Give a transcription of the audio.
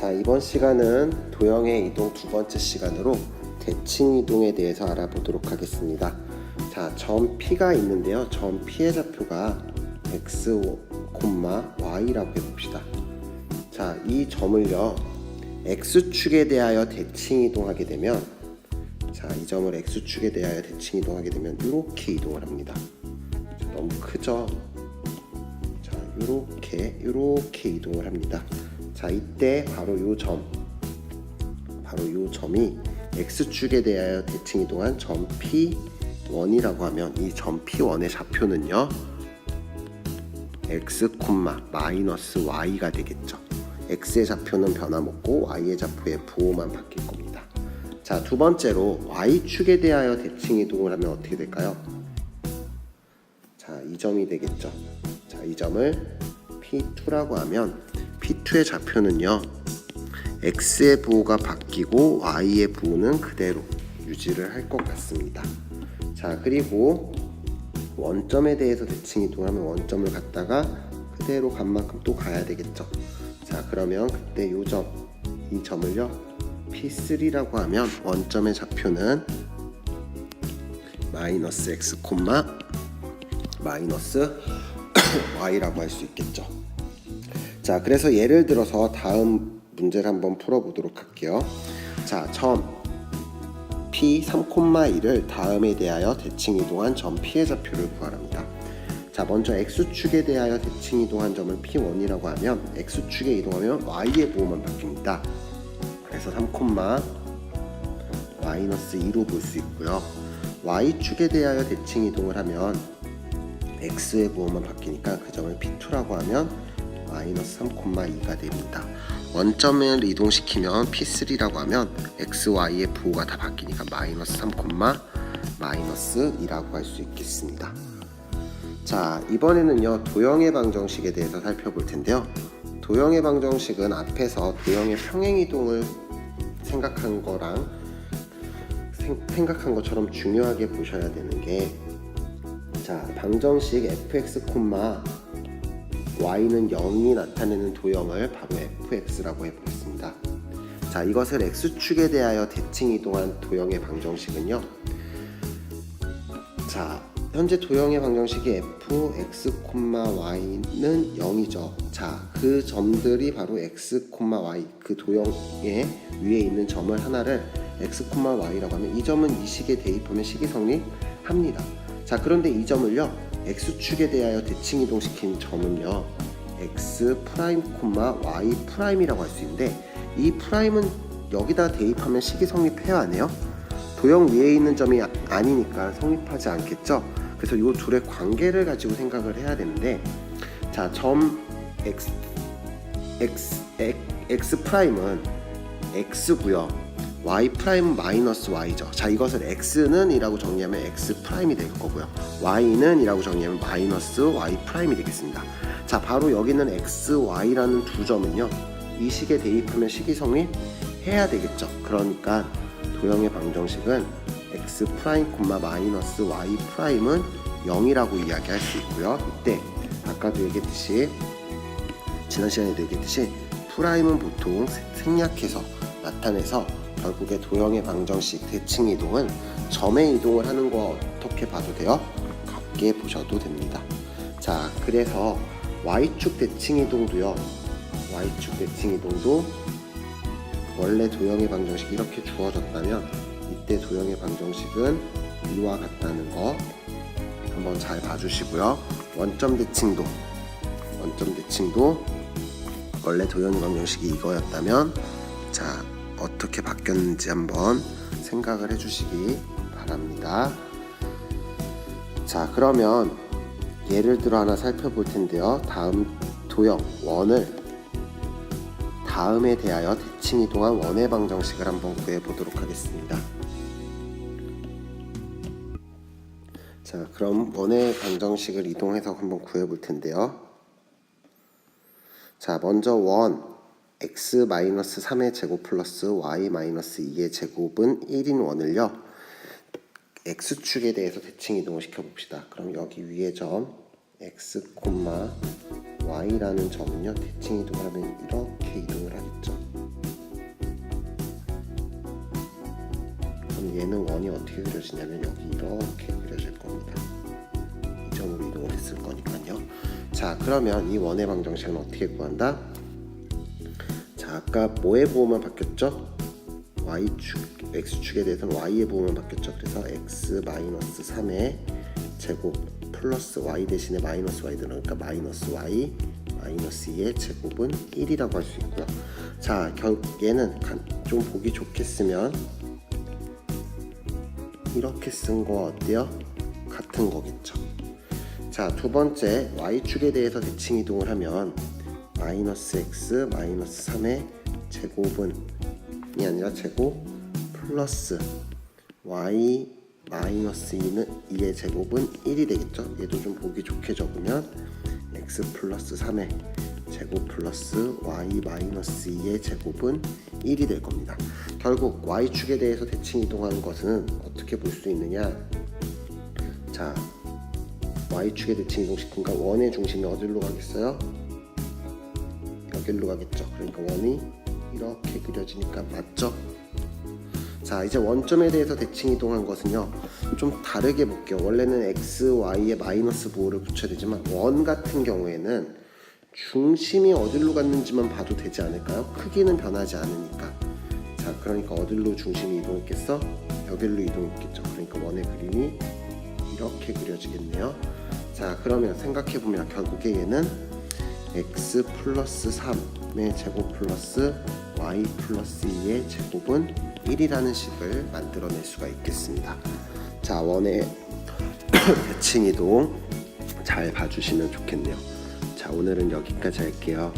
자, 이번 시간은 도형의 이동 두 번째 시간으로 대칭 이동에 대해서 알아보도록 하겠습니다. 자, 점 P가 있는데요. 점 P의 좌표가 x, y라고 해봅시다. 자, 이 점을요 x축에 대하여 대칭 이동하게 되면, 자, 이 점을 x축에 대하여 대칭 이동하게 되면 이렇게 이동을 합니다. 자, 너무 크죠? 자, 이렇게 이동을 합니다. 자, 이때 바로 요 점이 x축에 대하여 대칭 이동한 점 P1이라고 하면, 이 점 P1의 좌표는요 x, y가 되겠죠. x의 좌표는 변함없고 y의 좌표의 부호만 바뀔 겁니다. 자, 두 번째로 y축에 대하여 대칭 이동을 하면 어떻게 될까요? 자, 이 점이 되겠죠. 자, 이 점을 P2라고 하면 P2의 좌표는요 x의 부호가 바뀌고 y의 부호는 그대로 유지를 할 것 같습니다. 자, 그리고 원점에 대해서 대칭 이동하면 원점을 갖다가 그대로 간 만큼 또 가야 되겠죠. 자, 그러면 그때 이 점을요 P3라고 하면 원점의 좌표는 마이너스 x, 마이너스 y라고 할 수 있겠죠. 자, 그래서 예를 들어서 다음 문제를 한번 풀어보도록 할게요. 자, 점 P3,1을 다음에 대하여 대칭 이동한 점 P의 좌표를 구하랍니다. 자, 먼저 x축에 대하여 대칭 이동한 점을 P1이라고 하면 x축에 이동하면 y의 부호만 바뀝니다. 그래서 3, 마이너스 2로 볼 수 있고요. y축에 대하여 대칭 이동을 하면 x의 부호만 바뀌니까 그 점을 P2라고 하면 마이너스 3,2가 됩니다. 원점을 이동시키면 P3라고 하면 x, y의 부호가 다 바뀌니까 마이너스 3, 마이너스 2라고 할 수 있겠습니다. 자, 이번에는요 도형의 방정식에 대해서 살펴볼 텐데요. 도형의 방정식은 앞에서 도형의 평행이동을 생각한 것처럼 중요하게 보셔야 되는 게, 자, 방정식 fx, y는 0이 나타내는 도형을 바로 fx라고 해보겠습니다. 자, 이것을 x축에 대하여 대칭 이동한 도형의 방정식은요, 자, 현재 도형의 방정식이 fx, y는 0이죠. 자, 그 점들이 바로 x, y, 그 도형의 위에 있는 점을 하나를 x, y라고 하면 이 점은 이 식에 대입하면 식이 성립합니다. 자, 그런데 이 점을요 x축에 대하여 대칭 이동시킨 점은요 x', y'이라고 할 수 있는데, 이 프라임은 여기다 대입하면 식이 성립해야 하네요. 도형 위에 있는 점이 아니니까 성립하지 않겠죠. 그래서 이 둘의 관계를 가지고 생각을 해야 되는데, 자, 점 x'은 x고요, y'은 마이너스 y죠. 자, 이것을 x는 이라고 정리하면 x'이 될 거고요, y는 이라고 정리하면 마이너스 y'이 되겠습니다. 자, 바로 여기는 x, y라는 두 점은요 이 식에 대입하면 식이 성립해야 되겠죠. 그러니까 도형의 방정식은 x', 마이너스 y'은 0이라고 이야기할 수 있고요. 이때 아까도 얘기했듯이, 지난 시간에도 얘기했듯이, 프라임은 보통 생략해서 나타내서 결국에 도형의 방정식 대칭 이동은 점의 이동을 하는 거 어떻게 봐도 돼요? 같게 보셔도 됩니다. 자, 그래서 y축 대칭 이동도요, y축 대칭 이동도 원래 도형의 방정식이 이렇게 주어졌다면 이때 도형의 방정식은 이와 같다는 거 한번 잘 봐주시고요. 원점 대칭도 원래 도형의 방정식이 이거였다면, 자, 어떻게 바뀌었는지 한번 생각을 해주시기 바랍니다. 자, 그러면 예를 들어 하나 살펴볼 텐데요. 다음 도형 원을 다음에 대하여 대칭 이동한 원의 방정식을 한번 구해보도록 하겠습니다. 자, 그럼 원의 방정식을 이동해서 한번 구해볼 텐데요. 자, 먼저 원 x-3의 제곱 플러스 y-2의 제곱은 1인 원을요 x축에 대해서 대칭 이동을 시켜봅시다. 그럼 여기 위에 점 x, y라는 점은요 대칭 이동을 하면 이렇게 이동을 하겠죠. 원이 어떻게 그려지냐면 여기 이렇게 그려질 겁니다. 이 점으로 이동을 했을 거니까요. 자, 그러면 이 원의 방정식은 어떻게 구한다? 자, 아까 뭐의 부호만 바뀌었죠? y축, x축에 대해서는 y의 부호만 바뀌었죠. 그래서 x-3의 제곱 플러스 y 대신에 마이너스 y 들어가니까 마이너스 y 마이너스 2의 제곱은 1이라고 할 수 있고요. 자, 결국 얘는 좀 보기 좋게 쓰면 이렇게 쓴 거 어때요? 같은 거겠죠. 자, 두 번째 y축에 대해서 대칭 이동을 하면 마이너스 x 마이너스 3의 제곱은 이 아니라 제곱 플러스 y 마이너스 2의 제곱은 1이 되겠죠. 얘도 좀 보기 좋게 적으면 x 플러스 3의 제곱 플러스 y 마이너스 2의 제곱은 1이 될 겁니다. 결국 y축에 대해서 대칭 이동하는 것은 어떻게 볼 수 있느냐? 자, y축에 대칭 이동시킨가 원의 중심이 어디로 가겠어요? 여기로 가겠죠. 그러니까 원이 이렇게 그려지니까 맞죠? 자, 이제 원점에 대해서 대칭 이동한 것은요 좀 다르게 볼게요. 원래는 x, y에 마이너스 부호를 붙여야 되지만 원 같은 경우에는 중심이 어디로 갔는지만 봐도 되지 않을까요? 크기는 변하지 않으니까. 자, 그러니까 어디로 중심이 이동했겠어? 여기로 이동했겠죠. 그러니까 원의 그림이 이렇게 그려지겠네요. 자, 그러면 생각해보면 결국에 얘는 x 플러스 3의 제곱 플러스 y 플러스 2의 제곱은 1이라는 식을 만들어낼 수가 있겠습니다. 자, 원의 대칭 이동 잘 봐주시면 좋겠네요. 자, 오늘은 여기까지 할게요.